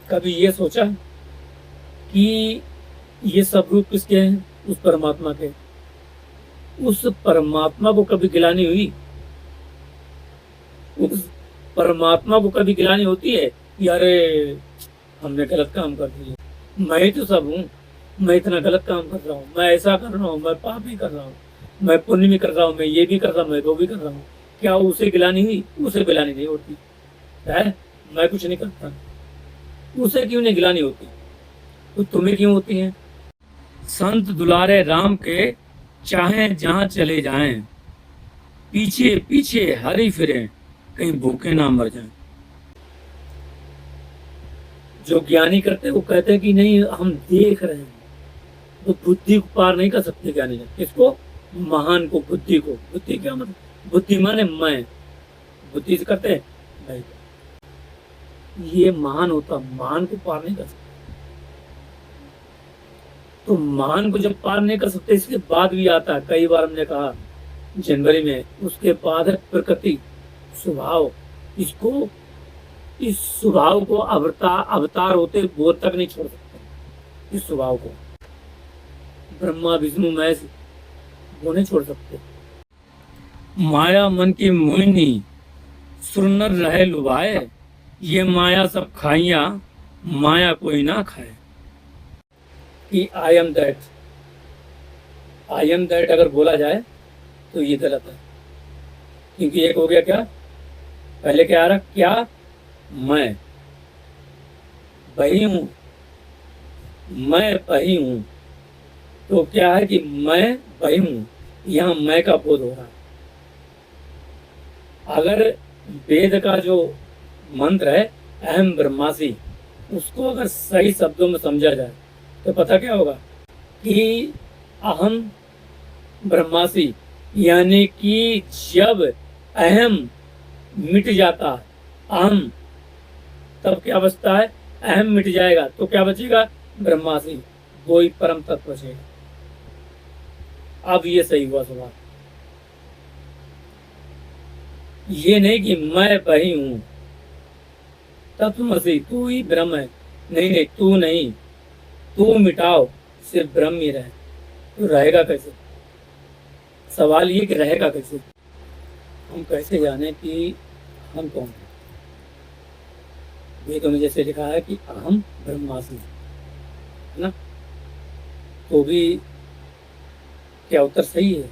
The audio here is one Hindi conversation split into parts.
कभी ये सोचा कि ये सब रूप किसके हैं? उस परमात्मा के। उस परमात्मा को कभी गिलानी हुई? उस परमात्मा को कभी गिलानी होती है कि अरे हमने गलत काम कर दिया, मैं ही तो सब हूँ, मैं इतना गलत काम कर रहा हूँ, मैं ऐसा कर रहा हूँ, मैं पाप भी कर रहा हूँ, मैं पुण्य भी कर रहा हूँ, मैं ये भी कर रहा हूँ, मैं वो भी कर रहा हूँ। क्या उसे गिलानी हुई? उसे गिलानी नहीं होती है। मैं कुछ नहीं करता, उसे क्यों नहीं गिलानी होती? तो तुम्हें क्यों होती है? संत दुलारे राम के चाहे जहां चले जाएं, पीछे पीछे हरी फिरें, कहीं भूखे ना मर जाएं। जो ज्ञानी करते हैं वो कहते हैं कि नहीं हम देख रहे हैं। तो बुद्धि को पार नहीं कर सकते ज्ञानी जन। किसको? महान को, बुद्धि को। बुद्धि क्या मतलब? बुद्धि माने मैं। बुद्धि से करते हैं नहीं, ये महान होता, महान को पार नहीं कर सकते। तो महान को जब पार नहीं कर सकते, इसके बाद भी आता है, कई बार हमने कहा जनवरी में, उसके बाद है प्रकृति, स्वभाव। इसको, इस स्वभाव को अवतार होते वो तक नहीं छोड़ सकते। इस स्वभाव को ब्रह्मा विष्णु महेश वो नहीं छोड़ सकते। माया मन की मोहिनी, सुरनर रहे लुभाए, ये माया सब खाइया, माया कोई ना खाए। कि आई एम दैट अगर बोला जाए तो ये गलत है। क्योंकि एक हो गया क्या, पहले क्या आ रहा, क्या? मैं वही हूं, मैं वही हूं। तो क्या है कि मैं वही हूं, यहां मैं का बोध हो रहा है। अगर वेद का जो मंत्र है अहम ब्रह्मासि, उसको अगर सही शब्दों में समझा जाए तो पता क्या होगा कि अहम ब्रह्मासि, यानी कि जब अहम मिट जाता है, अहम, तब क्या बचता है? अहम मिट जाएगा तो क्या बचेगा? ब्रह्मासि, वही परम तत्व बचेगा। अब ये सही हुआ सवाल। ये नहीं कि मैं वही हूं, तत्वमसि, तू ही ब्रह्म है। नहीं नहीं, तू नहीं, तू मिटाओ, सिर्फ ब्रह्म ही रहे। तो रहेगा कैसे? सवाल ये कि रहेगा कैसे? हम कैसे जाने कि हम कौन है? वेदों में जैसे लिखा है कि अहम ब्रह्मास्मि, है ना? तो भी क्या उत्तर सही है?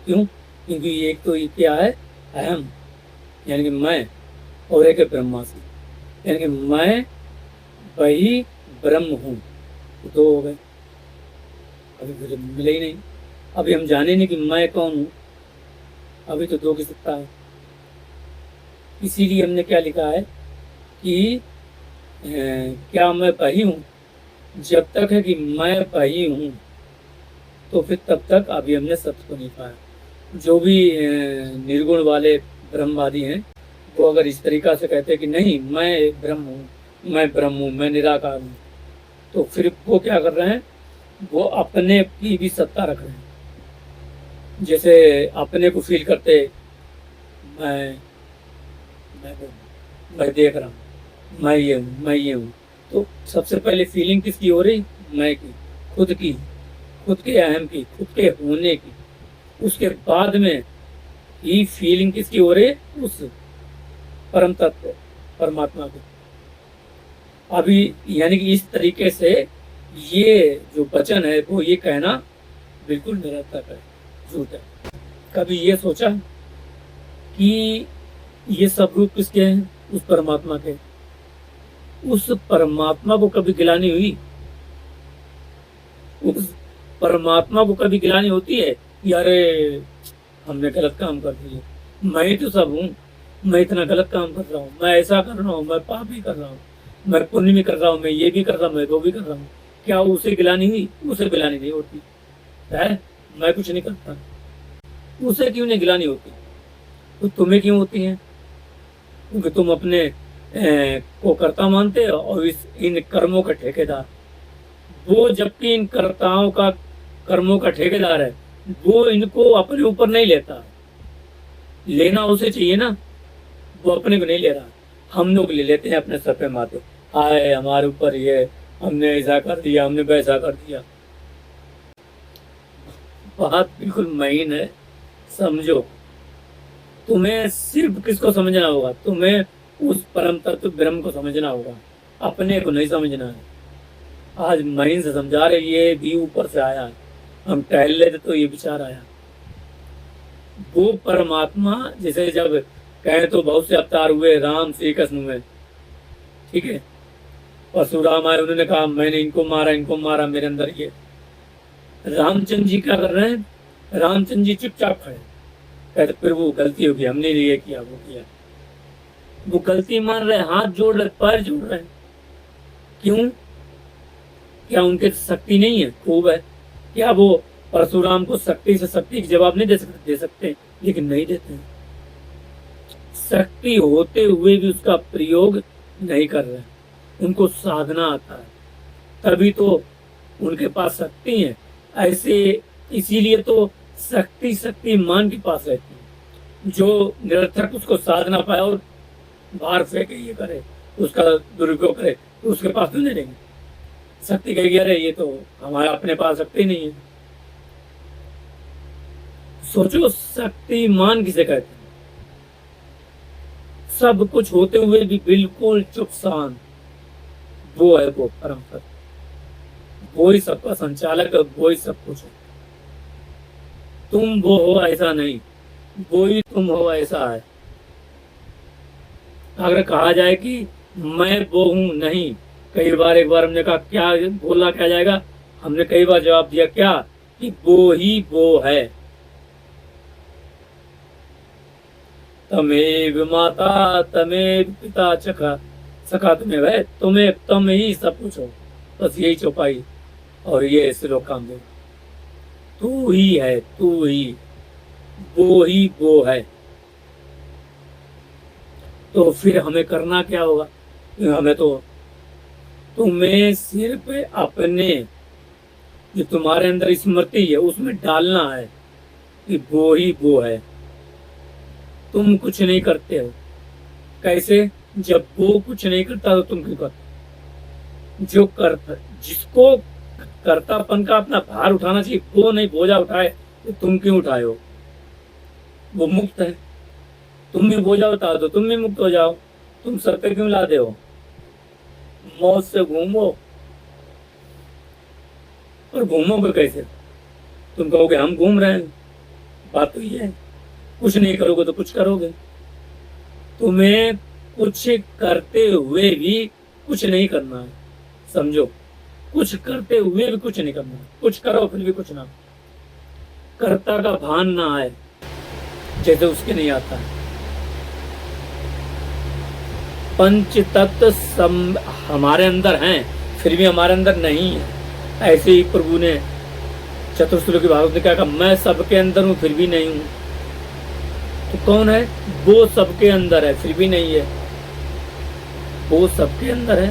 क्यों? क्योंकि एक तो ये क्या है, अहम यानी कि मैं, और एक है ब्रह्मास्मि यानी कि मैं वही ब्रह्म हूँ। तो दो हो गए, अभी फिर मिले ही नहीं। अभी हम जाने नहीं कि मैं कौन हूँ, अभी तो दो की सत्ता है। इसीलिए हमने क्या लिखा है कि क्या मैं वही हूँ? जब तक है कि मैं वही हूँ तो फिर तब तक अभी हमने सत्य को नहीं पाया। जो भी निर्गुण वाले ब्रह्मवादी हैं वो अगर इस तरीका से कहते हैं कि नहीं मैं ब्रह्म हूँ, मैं ब्रह्म हूँ, मैं निराकार हूँ, तो फिर वो क्या कर रहे हैं? वो अपने की भी सत्ता रख रहे हैं। जैसे अपने को फील करते, मैं मैं मैं देख रहा हूँ, मैं ये हूँ, मैं ये हूँ। तो सबसे पहले फीलिंग किसकी हो रही? मैं की, खुद की, खुद के अहम की, खुद के होने की। उसके बाद में ही फीलिंग किसकी हो रही? उस परम तत्व परमात्मा की। अभी यानी कि इस तरीके से ये जो वचन है वो ये कहना बिल्कुल निरर्थक है, झूठ है। कभी ये सोचा कि ये सब रूप किसके हैं? उस परमात्मा के। उस परमात्मा को कभी गिलानी हुई? उस परमात्मा को कभी गिलानी होती है कि अरे हमने गलत काम कर दिया, मैं ही तो सब हूँ, मैं इतना गलत काम कर रहा हूँ, मैं ऐसा कर रहा हूँ, मैं पाप भी कर रहा हूँ, मैं पुण्य भी कर रहा हूँ, मैं ये भी कर रहा हूँ, मैं वो भी कर रहा हूँ। क्या उसे गिलानी हुई? उसे गिलानी नहीं होती है। मैं कुछ नहीं करता, उसे क्यों नहीं गिलानी होती? तो तुम्हें क्यों होती है? क्योंकि तुम अपने को कर्ता मानते हो और इन कर्मों का ठेकेदार। वो जबकि इन कर्ताओं का, कर्मों का ठेकेदार है, वो इनको अपने ऊपर नहीं लेता। लेना उसे चाहिए ना, वो अपने को नहीं ले रहा। हम लोग ले लेते हैं अपने सर पे माथे। आए हमारे ऊपर ये, हमने ऐसा कर दिया, हमने वैसा कर दिया। बात बिल्कुल महीन है, समझो। तुम्हें सिर्फ किसको समझना होगा? तुम्हें उस परम तत्व ब्रह्म को समझना होगा, अपने को नहीं समझना है। आज महीन से समझा रहे, ये भी ऊपर से आया है। हम टहल लेते तो ये विचार आया। वो परमात्मा, जैसे जब कहे तो बहुत से अवतार हुए, राम श्री कृष्ण हुए, ठीक है। परशुराम आए, उन्होंने कहा मैंने इनको मारा, इनको मारा, मेरे अंदर ये। रामचंद्र जी क्या कर रहे हैं? रामचंद्र जी चुपचाप खड़े, कहते प्रभु गलती होगी, हमने ये किया, वो किया। वो गलती मान रहे, हाथ जोड़ रहे, पैर जोड़ रहे। क्यों? क्या उनके शक्ति नहीं है? खूब है। क्या वो परशुराम को शक्ति से शक्ति की जवाब नहीं दे सकते? लेकिन नहीं देते हैं। शक्ति होते हुए भी उसका प्रयोग नहीं कर रहे। उनको साधना आता है, तभी तो उनके पास शक्ति है। ऐसे इसीलिए तो शक्ति मान के पास रहती है। जो निरर्थक उसको साधना पाए और बाहर फेंके, ये करे, उसका दुरुपयोग करे, तो उसके पास तो नहीं रहेंगे। शक्ति कहेगी अरे ये तो हमारा अपने पास शक्ति नहीं है। सोचो, शक्तिमान किसे कहते हैं? सब कुछ होते हुए भी बिल्कुल चुप शांत, वो है वो परम तत्व। वो ही सबका संचालक है, वो ही सब कुछ है। तुम वो हो ऐसा नहीं, वो ही तुम हो ऐसा है। अगर कहा जाए कि मैं वो हूं, नहीं। कई बार, एक बार हमने कहा क्या बोला, क्या जाएगा? हमने कई बार जवाब दिया क्या, कि वो ही वो है। तमेव माता तमेव पिता चखा सखा तुम्हें है, तुम्हें तुम ही सब कुछ हो। बस यही चौपाई और ये श्लोक काम दे। तू ही है, तू ही वो है। तो फिर हमें करना क्या होगा? हमें तो तुम्हें सिर्फ अपने जो तुम्हारे अंदर स्मृति है उसमें डालना है कि वो ही वो है। तुम कुछ नहीं करते हो। कैसे? जब वो कुछ नहीं करता तो तुम क्यों करते? जो करता, जिसको कर्तापन का अपना भार उठाना चाहिए, वो नहीं बोझा उठाए, तो तुम क्यों उठाए हो? वो मुक्त है। तुम भी बोझा उठा दो, तुम भी मुक्त हो जाओ। तुम सर पे क्यों लादे हो? मौत से घूमो। और घूमोगे कैसे? तुम कहोगे हम घूम रहे हैं, बात तो ये है। कुछ नहीं करोगे तो कुछ करोगे। तुम्हें कुछ करते हुए भी कुछ नहीं करना है, समझो। कुछ करते हुए भी कुछ नहीं करना है। कुछ करो फिर भी कुछ ना। कर्ता का भान ना आए, जैसे उसके नहीं आता है। पंच तत्व हमारे अंदर हैं, फिर भी हमारे अंदर नहीं है। ऐसे ही प्रभु ने चतुर्श्लोकी भागवत में क्या कहा, मैं सबके अंदर हूं फिर भी नहीं हूं। तो कौन है? वो सबके अंदर है फिर भी नहीं है। वो सबके अंदर है,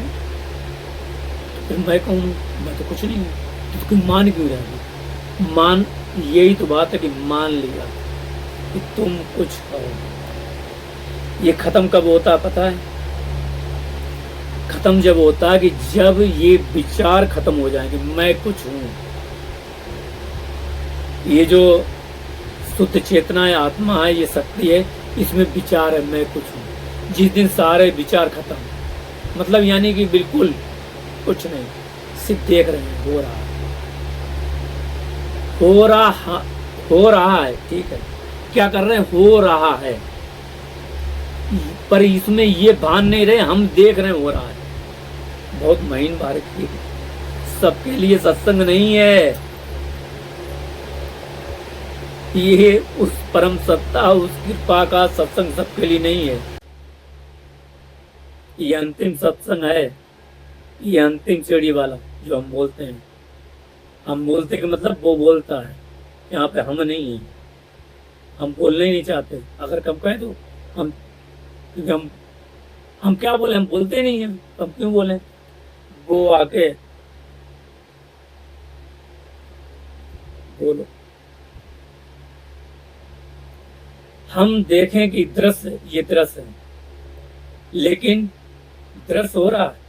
तो फिर मैं कौन हूं? मैं तो कुछ नहीं हूं। तो तुम मान क्यों रहे? मान, यही तो बात है कि मान लिया कि तुम कुछ हो। ये खत्म कब होता है पता है? खत्म जब होता है कि जब ये विचार खत्म हो जाएंगे मैं कुछ हूं। ये जो शुद्ध चेतना है, आत्मा है, ये शक्ति है, इसमें विचार है मैं कुछ हूं। जिस दिन सारे विचार खत्म, मतलब यानी कि बिल्कुल कुछ नहीं, सिर्फ देख रहे हैं हो रहा है, हो रहा है, ठीक है। क्या कर रहे हैं? हो रहा है, पर इसमें ये भान नहीं रहे, हम देख रहे हैं हो रहा है। बहुत महीन बात है। सबके लिए सत्संग नहीं है। ये उस परम सत्ता, उस कृपा का सत्संग सबके लिए नहीं है। ये अंतिम सत्संग है, ये अंतिम सीढ़ी वाला जो हम बोलते हैं। हम बोलते कि मतलब वो बोलता है, यहाँ पे हम नहीं है। हम बोलना ही नहीं चाहते। अगर कम कहें तो हम, क्योंकि हम क्या बोले? हम बोलते नहीं हैं, तो हम क्यों बोले? वो आके बोलो। हम देखें कि दृश्य, ये दृश्य है, लेकिन दृश्य हो रहा है,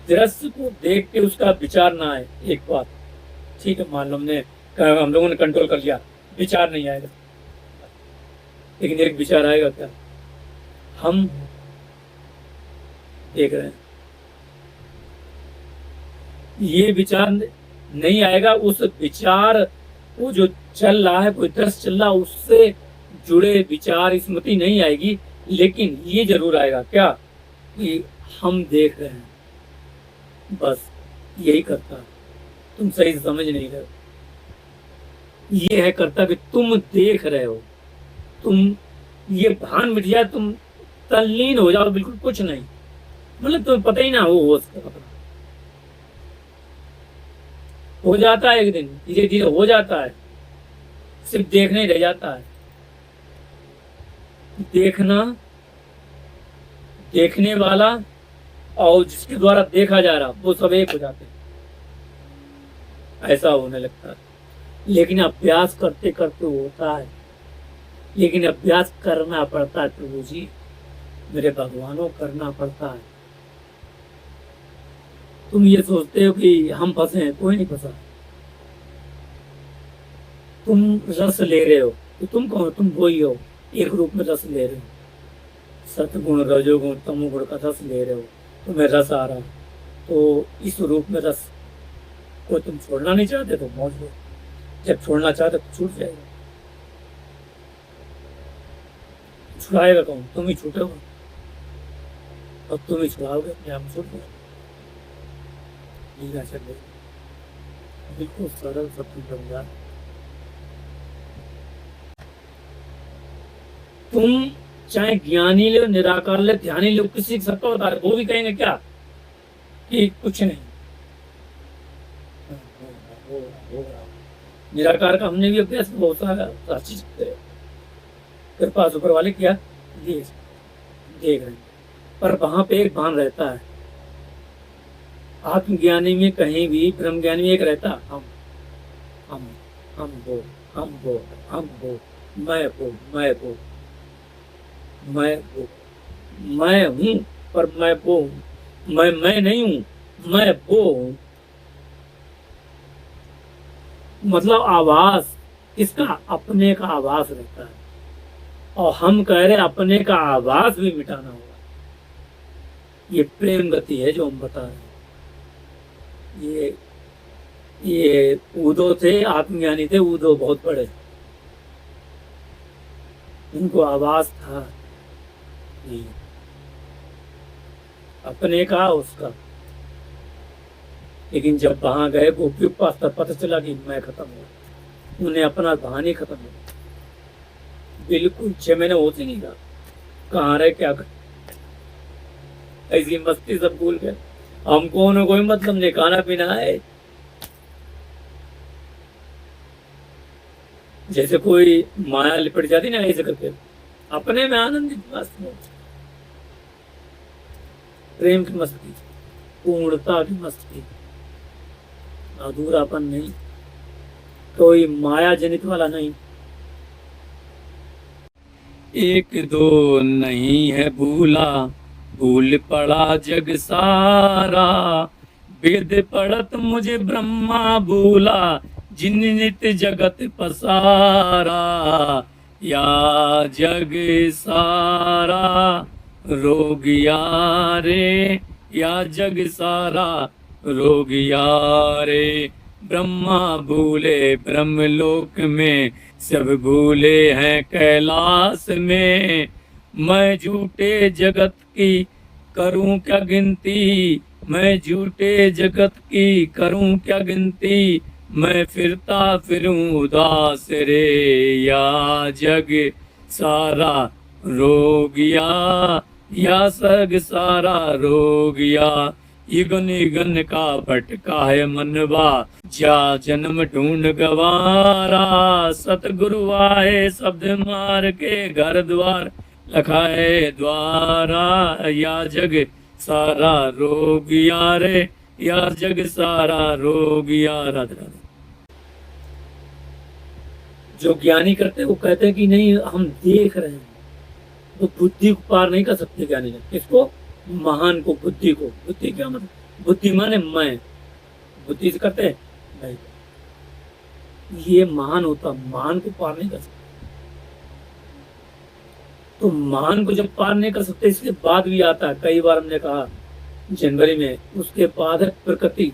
दृश्य को देख के उसका विचार ना आए, एक बात ठीक है, मान लो हम लोगों ने कंट्रोल कर लिया, विचार नहीं आएगा, लेकिन एक विचार आएगा क्या, हम देख रहे हैं, ये विचार नहीं आएगा। उस विचार वो जो चल रहा है, कोई दृश्य चल रहा है, उससे जुड़े विचार स्मृति नहीं आएगी, लेकिन ये जरूर आएगा क्या, कि हम देख रहे हैं, बस यही करता है। तुम सही से समझ नहीं रहे हो, ये है करता कि तुम देख रहे हो, तुम ये भान मिट जाए, तुम तल्लीन हो जाओ, बिल्कुल कुछ नहीं, मतलब तुम्हें पता ही ना हो उसका, हो जाता है एक दिन, धीरे धीरे हो जाता है, सिर्फ देखने रह जाता है। देखना, देखने वाला और जिसके द्वारा देखा जा रहा, वो सब एक हो जाते हैं, ऐसा होने लगता है। लेकिन अभ्यास करते करते होता है, लेकिन अभ्यास करना पड़ता है प्रभु जी, मेरे भगवानों, करना पड़ता है। तुम ये सोचते हो कि हम फंसे हैं, कोई नहीं फंसा। तुम रस ले रहे हो, तो तुम कौन, तुम वही हो, एक रूप में रस ले रहे हो, सतगुण रजोगुण तमोगुण का रस ले रहे हो, तुम्हें रस आ रहा, तो इस रूप में रस को तुम छोड़ना नहीं चाहते तो मौज लो, जब छोड़ना चाहते तो छूट जाएगा। छुड़ाएगा कौन, तुम ही छूटोगे, और तुम ही छुड़ाओगे, अपने आप छूट जाएगा। लीला चल रही, बिल्कुल सरल सत्य समझा। तुम चाहे ज्ञानी ले, निराकार ले, ध्यानी ले, किसी सबका बता रहे, वो भी कहेंगे क्या कि कुछ नहीं, निराकार का हमने भी अभ्यास बहुत सारा चीज कृपा ऊपर वाले किया, ये देख रहे हैं, पर वहां पे एक भान रहता है। आत्मज्ञानी में कहीं भी, ब्रह्म ज्ञानी में एक रहता, हम वो, मैं वो, मैं हूँ, पर मैं वो हूँ, मैं नहीं हूँ, मैं वो हूँ। मतलब आवास, इसका अपने का आवास रहता है, और हम कह रहे अपने का आवास भी मिटाना होगा। ये प्रेम गति है जो हम बता रहे हैं। ये ऊदो थे, आत्मज्ञानी थे, ऊदो बहुत बड़े, उनको आवाज था अपने का, उसका, लेकिन जब वहां गए गोपियों के पास, तब पता चला कि मैं खत्म हुआ, उन्हें अपना भान ही खत्म हुआ, बिल्कुल 6 महीने होते नहीं कहा, कहाँ रहे क्या कर, ऐसी मस्ती सब भूल गए, हमको उन्हें कोई मतलब नहीं, खाना पीना है, जैसे कोई माया लिपट जाती ना, ऐसे करके अपने में आनंदित, मस्त प्रेम की मस्ती, पूर्णता की मस्ती, अधूरापन नहीं, कोई माया जनित वाला नहीं। एक दो नहीं है भूला, भूल पड़ा जग सारा, वेद पढ़त मुझे ब्रह्मा भूला, जिन नित जगत पसारा, या जग सारा रोगिया रे, या जग सारा रोगिया रे, ब्रह्मा भूले ब्रह्मलोक में, सब भूले हैं कैलाश में, मैं झूठे जगत की करूं क्या गिनती, मैं झूठे जगत की करूं क्या गिनती, मैं फिरता फिरूं उदास रे, या जग सारा रोगिया, या सग सारा रोगिया, युगन युगन का भटका है मनवा, जा जन्म ढूंढ गवारा, सतगुरु आए शब्द मार के घर द्वार, लखाए द्वारा, या जग सारा रोगिया रे, या जग सारा रोगिया। राधे राधे। जो ज्ञानी करते हैं वो कहते हैं कि नहीं हम देख रहे हैं, तो बुद्धि को पार नहीं कर सकते ज्ञानी ने, किसको, महान को, बुद्धि को। बुद्धि क्या मतलब, बुद्धिमान है मैं, बुद्धि से करते हैं नहीं। ये महान होता, महान को पार नहीं कर सकते। तो महान को जब पार नहीं कर सकते, इसके बाद भी आता है, कई बार हमने कहा जनवरी में, उसके बाद है प्रकृति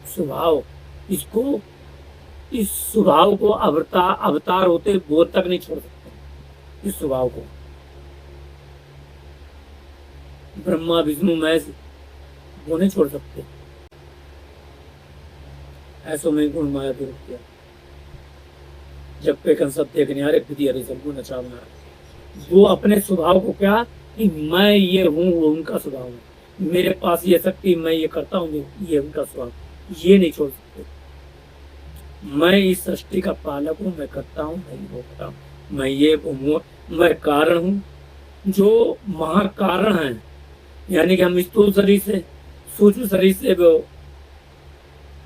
स्वभाव। इसको, इस स्वभाव को अवतार होते वो तक नहीं छोड़ सकते। इस स्वभाव को ब्रह्मा विष्णु महेश वो नहीं छोड़ सकते। ऐसो में गुण माया दूर किया, जब पे सब देखने अरे विधि अरे सब गुण अच्छा बना। वो अपने स्वभाव को क्या कि मैं ये हूँ, वो उनका स्वभाव है, मेरे पास ये शक्ति, मैं ये करता हूँ, ये उनका स्वभाव, ये नहीं छोड़ सकते। मैं इस सृष्टि का पालक हूँ, मैं करता हूँ, मैं ये भोगता हूँ, मैं ये हूँ, मैं कारण हूँ। जो महाकारण है, यानी कि हम स्थूल शरीर से, सूक्ष्म शरीर से वो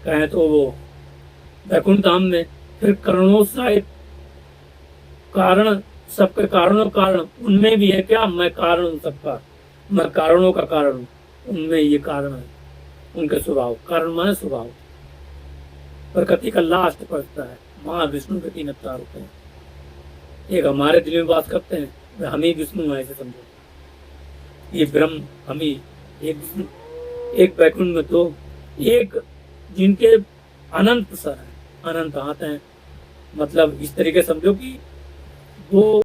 कहें तो वो वैकुंठ धाम में, फिर करणों शायद कारण, सबके कारणों कारण, उनमें भी है क्या मैं कारण हूँ सबका, मैं कारणों का कारण हूँ, उनमें ये कारण है, उनके स्वभाव, कारण माने स्वभाव। प्रकृति का लास्ट पड़ता है, महाविष्णु के 3 अवतार होते हैं। एक हमारे दिल में बात करते हैं, हम ही विष्णु है, ऐसे समझो। ये ब्रह्म हम ही, एक विष्णु, एक वैकुंठ में 2, एक जिनके अनंत सर है, अनंत हाथ हैं। मतलब इस तरीके समझो कि वो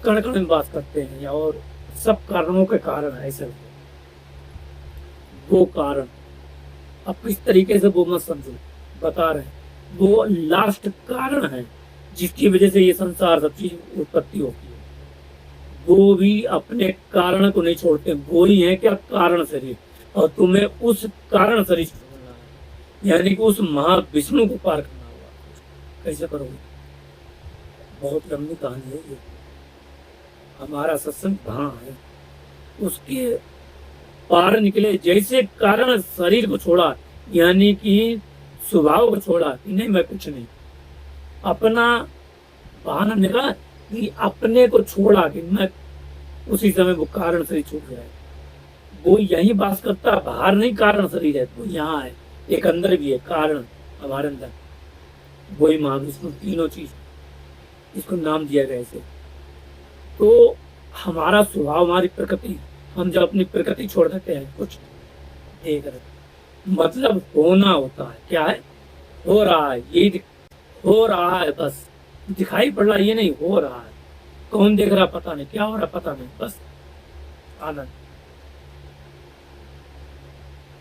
कण कण में बात करते हैं, और सब कारणों के कारण है, ऐसे वो कारण। अब किस तरीके से वो मत समझो, बता रहे हैं वो लास्ट कारण है जिसकी वजह से ये संसार सब चीज उत्पत्ति होती है। वो भी अपने कारण को नहीं छोड़ते, वो ही है क्या कारण शरीर, और तुम्हें उस कारण शरीर से छोड़ना है, यानी कि उस महाविष्णु को पार करना होगा। कैसे करोगे? बहुत लंबी कहानी है ये। हमारा सत्संग कहाँ है, उसके पार निकले। जैसे कारण शरीर को छोड़ा, यानी कि स्वभाव को छोड़ा कि नहीं मैं कुछ नहीं, अपना बहाना निकाला कि अपने को छोड़ा कि मैं, उसी समय वो कारण शरीर छूट जाए। वो यही बात करता, बाहर नहीं कारण शरीर है, वो यहाँ है, एक अंदर भी है कारण हमारे अंदर, वही महाविष्णु, तीनों चीज, इसको नाम दिया गया ऐसे। तो हमारा स्वभाव, हमारी प्रकृति, हम जब अपनी प्रकृति छोड़ देते हैं, कुछ देख रहे, मतलब होना होता है, क्या है, हो रहा है, ये हो रहा है, बस दिखाई पड़ रहा है, ये नहीं हो रहा है, कौन देख रहा पता नहीं, क्या हो रहा पता नहीं, बस आनंद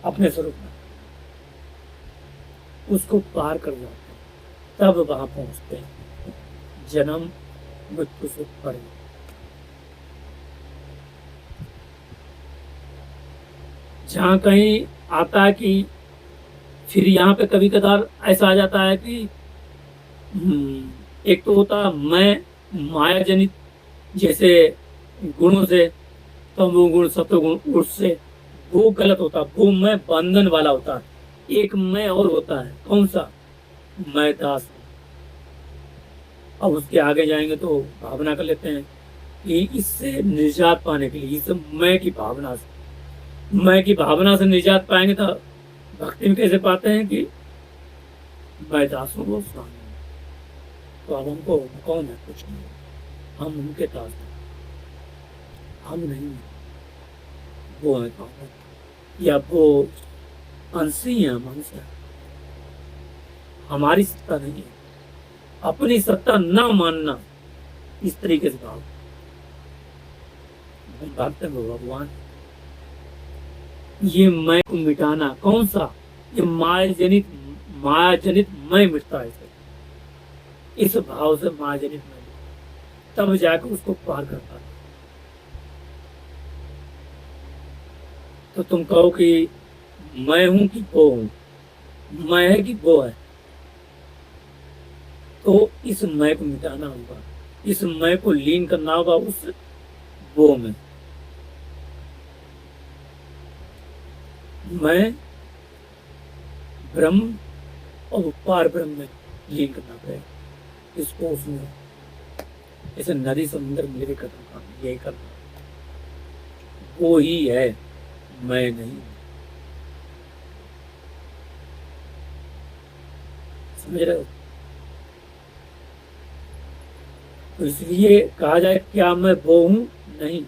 अपने स्वरूप में, उसको पार कर जाते हैं, तब वहां पहुंचते हैं, जन्म मृत्यु से परे। जहाँ कहीं आता है कि फिर यहाँ पे कभी कदार ऐसा आ जाता है कि एक तो होता मैं माया जनित, जैसे गुणों से, तमो गुण सत्व गुण, उससे वो गलत होता, वो मैं बंधन वाला होता है। एक मैं और होता है, कौन सा, मैं दास। अब उसके आगे जाएंगे तो भावना कर लेते हैं कि इससे निजात पाने के लिए, इस मैं की भावना से, मैं की भावना से निजात पाएंगे तो भक्ति में कैसे पाते हैं कि मैं दास हूँ, वो स्वामी। तो अब हमको कौन है, कुछ नहीं, हम उनके दास हैं, हम नहीं, वो है कौन है, या वो अंशी है, हम अंश है, हमारी सत्ता नहीं है, अपनी सत्ता ना मानना, इस तरीके से भाव भागते हैं भगवान। ये मैं को मिटाना, कौन सा, ये माया जनित मैं मिटता है, इस भाव से माया जनित मैं, तब जाकर उसको पार करता है। तो तुम कहो कि मैं हूं कि वो हूं, मैं है कि वो है, तो इस मैं को मिटाना होगा, इस मैं को लीन करना होगा उस वो में। मैं ब्रह्म और पार ब्रह्म में लीन करना पड़ेगा, इसको उसमें ऐसे नदी समुद्र मिलकर करना, यही करना, वो ही है, मैं नहीं। समझ रहे हो? तो इसलिए कहा जाए क्या मैं वो हूं? नहीं।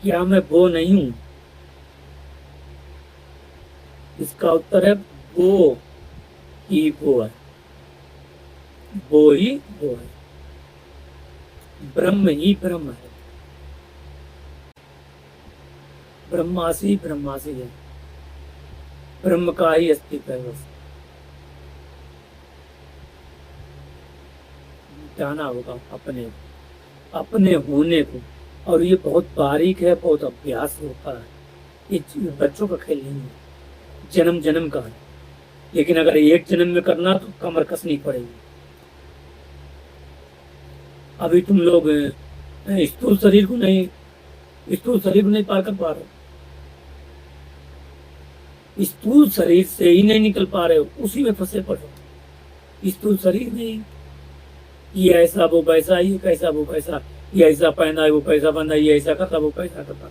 क्या मैं वो नहीं हूं? इसका उत्तर है वो ही वो है। वो ही वो है। ब्रह्म ही ब्रह्म है। ब्रह्मासी ब्रह्मासी है। ब्रह्म का ही अस्तित्व है बस। जाना होगा अपने अपने होने को। और ये बहुत बारीक है, बहुत अभ्यास होता है। ये बच्चों का खेल नहीं है, जन्म जन्म का है। लेकिन अगर एक जन्म में करना तो कमर कसनी पड़ेगी। अभी तुम लोग स्थूल शरीर को नहीं पार कर पा रहे हो। स्थूल शरीर से ही नहीं निकल पा रहे हो, उसी में फंसे पड़े हो। स्थूल शरीर नहीं, ये ऐसा वो वैसा, ये कैसा वो कैसा, ये ऐसा पहना है वो कैसा बंधा, ये ऐसा करता वो कैसा करता।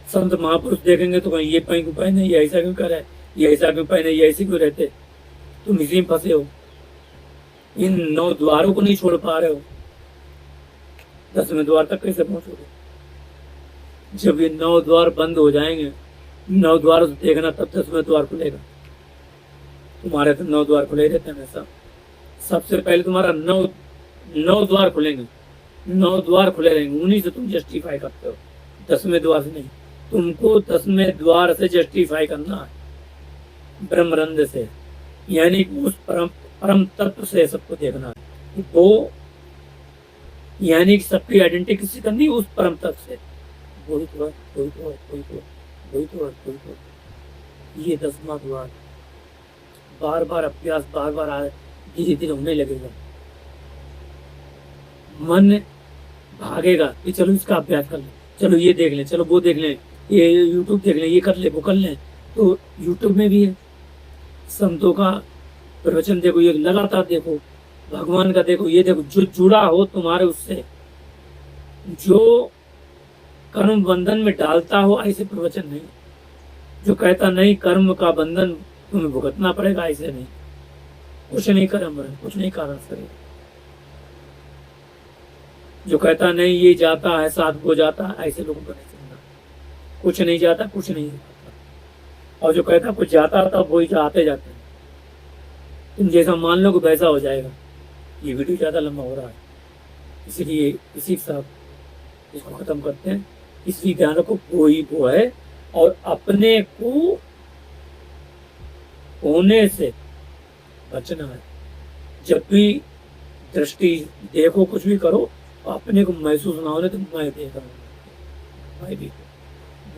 संत महापुरुष देखेंगे तो कहीं ये पहन क्यों पहने, ये ऐसा क्यों करे, ये ऐसा क्यों पहने, ये ऐसे क्यों रहते। तुम इसी में फंसे हो, इन 9 द्वारों को नहीं छोड़ पा रहे हो। 10वें द्वार तक कैसे पहुंचोगे? जब ये 9 द्वार बंद हो जाएंगे, 9 द्वार से देखना, तब 10वें द्वार खुलेगा। तुम्हारे तो 9 द्वार खुले रहते हैं हमेशा। सबसे पहले तुम्हारा 9 द्वार खुलेंगे, 9 द्वार खुले रहेंगे, उन्हीं से तुम जस्टिफाई करते हो, 10वें द्वार से नहीं। तुमको 10वें द्वार से जस्टिफाई करना है, ब्रह्मरंध्र से, यानी उस परम तत्व से सबको देखना है। वो यानी कि सबकी आइडेंटिटी किसी करनी उस परम तत्व से। वही तो है, वही तो है, वही तो है, वही तो है, वही तो है। ये 10वां द्वार बार बार अभ्यास, बार बार धीरे धीरे होने लगेगा। मन भागेगा कि चलो इसका अभ्यास कर ले, चलो ये देख लें, चलो वो देख लें, ये यूट्यूब देख लें, ये कर ले वो कर लें। तो यूट्यूब में भी है, संतों का प्रवचन देखो, ये लगातार देखो, भगवान का देखो, ये देखो, जो जुड़ा हो तुम्हारे उससे, जो कर्म बंधन में डालता हो, ऐसे प्रवचन नहीं। जो कहता नहीं कर्म का बंधन तुम्हें भुगतना पड़ेगा, ऐसे नहीं। कुछ नहीं कर्म, कुछ नहीं कारण करे। जो कहता नहीं ये जाता है साथ को जाता है, ऐसे लोगों को नहीं सुनना। कुछ नहीं जाता, कुछ नहीं जाता। और जो कहता कुछ जाता था वही आते जाते हैं। तुम जैसा मान लो कि वैसा हो जाएगा। ये वीडियो ज्यादा लंबा हो रहा है, इसलिए इसी के साथ इसको खत्म करते हैं। इसलिए ध्यान रखो, कोई वो है और अपने को होने से बचना है। जब भी दृष्टि देखो, कुछ भी करो, अपने को महसूस ना होने तो मैं देख रहा हूँ, मैं भी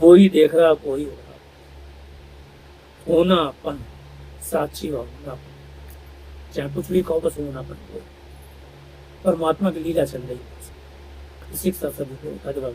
वो ही देख रहा, वो ही हो रहा। होना अपन साक्षी होना, चाहे कुछ भी कहो, बस होना अपन को। परमात्मा की लीला चल रही है। इसी के साथ सभी को धन्यवाद।